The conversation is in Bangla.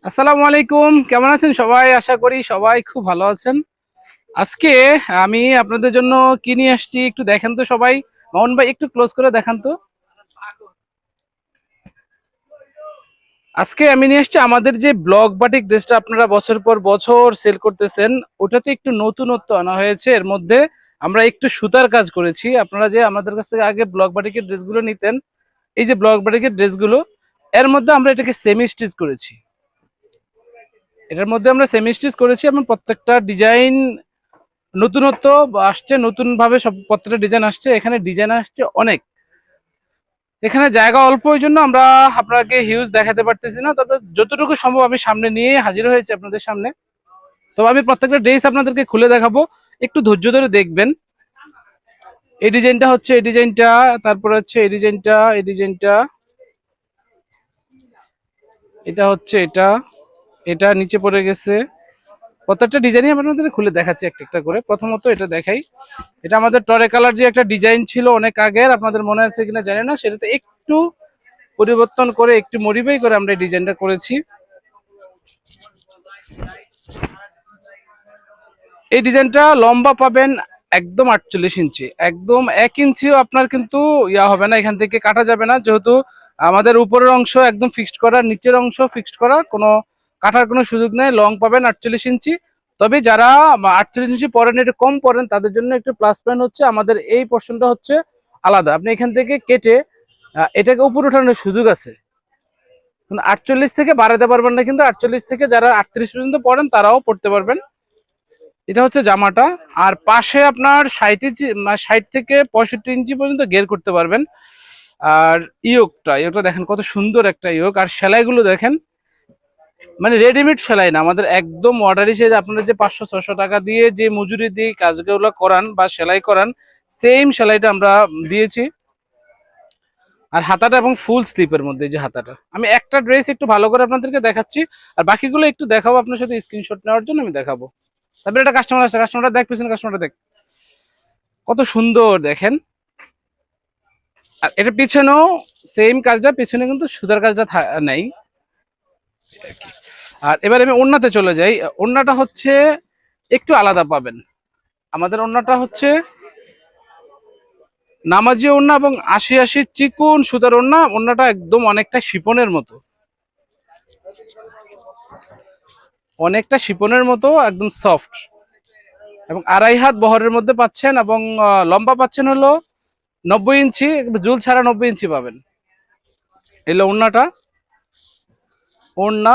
আসসালামু আলাইকুম, কেমন আছেন সবাই? আশা করি সবাই খুব ভালো আছেন। আজকে আমি আপনাদের জন্য কি নিয়ে আসছি একটু দেখেন তো সবাই। মামুন ভাই একটু ক্লোজ করে দেখান তো। আজকে আমি নিয়ে এসেছি আমাদের যে ব্লক বাটিক ড্রেসটা আপনারা বছর পর বছর সেল করতেছেন, ওটাতে একটু নতুনত্ব আনা হয়েছে। এর মধ্যে আমরা একটু সুতার কাজ করেছি। আপনারা যে আমাদের কাছ থেকে আগে ব্লক বাটিকের ড্রেসগুলো নিতেন, এই যে ব্লক বাটিকের ড্রেসগুলো, এর মধ্যে আমরা এটাকে সেমি স্টিচ করেছি। এটার মধ্যে আমরা সেমি স্টিচ করেছি এবং প্রত্যেকটা ডিজাইন নতুনত্ব আসছে, নতুন ভাবে সব প্রত্যেকটা ডিজাইন আসছে। এখানে ডিজাইন আসছে অনেক, এখানে জায়গা অল্প, ওই জন্য আমরা আপনাকে হিউজ দেখাতে পারতেছি না, তবে যতটুকু সম্ভব আমি সামনে নিয়ে হাজির হয়েছি আপনাদের সামনে। তো আমি প্রত্যেকটা ড্রেস আপনাদেরকে খুলে দেখাবো, একটু ধৈর্য ধরে দেখবেন। এই ডিজাইনটা হচ্ছে, এই ডিজাইনটা, তারপর হচ্ছে এই ডিজাইনটা, এই ডিজাইনটা, এটা হচ্ছে এটা, এটা নিচে পড়ে গেছে। প্রত্যেকটা ডিজাইনই আপনাদের খুলে দেখাচ্ছি একটা একটা করে। প্রথমত এটা দেখাই, এটা আমাদের টরে কালার যে একটা ডিজাইন ছিল অনেক আগের, আপনাদের মনে আছে কিনা জানি না, সেটাতে একটু পরিবর্তন করে, একটু মডিফাই করে আমরা এই ডিজাইনটা করেছি। এই ডিজাইনটা লম্বা পাবেন একদম 48 ইঞ্চি, একদম 1 ইঞ্চিও আপনার কিন্তু ইয়া হবে না, এখান থেকে কাটা যাবে না, যেহেতু আমাদের উপরের অংশ একদম ফিক্সড করা, নিচের অংশ ফিক্সড করা, কোনো কাটার কোনো সুযোগ নেই। লং পাবেন 48 ইঞ্চি। তবে যারা 48 ইঞ্চি পরেন, একটু কম পরেন, তাদের জন্য একটু প্লাস পয়েন্ট হচ্ছে আমাদের এই পোর্শনটা হচ্ছে আলাদা। আপনি এখান থেকে কেটে এটাকে উপরে ওঠানোর সুযোগ আছে। 48 থেকে বাড়াতে পারবেন না, কিন্তু 48 থেকে যারা 38 পর্যন্ত পড়েন তারাও পড়তে পারবেন। এটা হচ্ছে জামাটা। আর পাশে আপনার 60 ইঞ্চি, 60 থেকে 65 ইঞ্চি পর্যন্ত গের করতে পারবেন। আর ইয়োকটা দেখেন কত সুন্দর একটা ইয়োক, আর সেলাইগুলো দেখেন, মানে রেডিমেড সেলাই না, আমাদের একদম অর্ডার হিসেবে আপনারা যে 500-600 টাকা দিয়ে যে মজুরি দিয়ে কাজগুলো করান বা সেলাই করান, সেম সেলাইটা আমরা দিয়েছি। আর হাতাটা এবং ফুল স্লিপের মধ্যে, যে হাতাটা, আমি একটা ড্রেস একটু ভালো করে আপনাদেরকে দেখাচ্ছি, আর বাকিগুলো একটু দেখাবো আপনার সাথে, স্ক্রিনশট নেওয়ার জন্য আমি দেখাবো। তারপরে একটা কাস্টমার আছে, কাস্টমারটা দেখ, পিছনে কাস্টমারটা দেখ, কত সুন্দর দেখেন। আর এটা পিছনেও সেম কাজটা, পিছনে কিন্তু সুতার কাজটা নেই। আর এবার আমি ওড়নাতে চলে যাই। ওড়নাটা হচ্ছে একটু আলাদা পাবেন। আমাদের ওড়নাটা হচ্ছে নামাজি ওড়না এবং 80-80 চিকন সুতার ওড়না। ওড়নাটা একদম অনেকটা শিপনের মতো, অনেকটা শিপনের মতো, একদম সফট, এবং 2.5 হাত বহরের মধ্যে পাচ্ছেন, এবং লম্বা পাচ্ছেন হলো 90 ইঞ্চি, জুল ছাড়া 90 ইঞ্চি পাবেন। এলো ওড়নাটা, ওড়না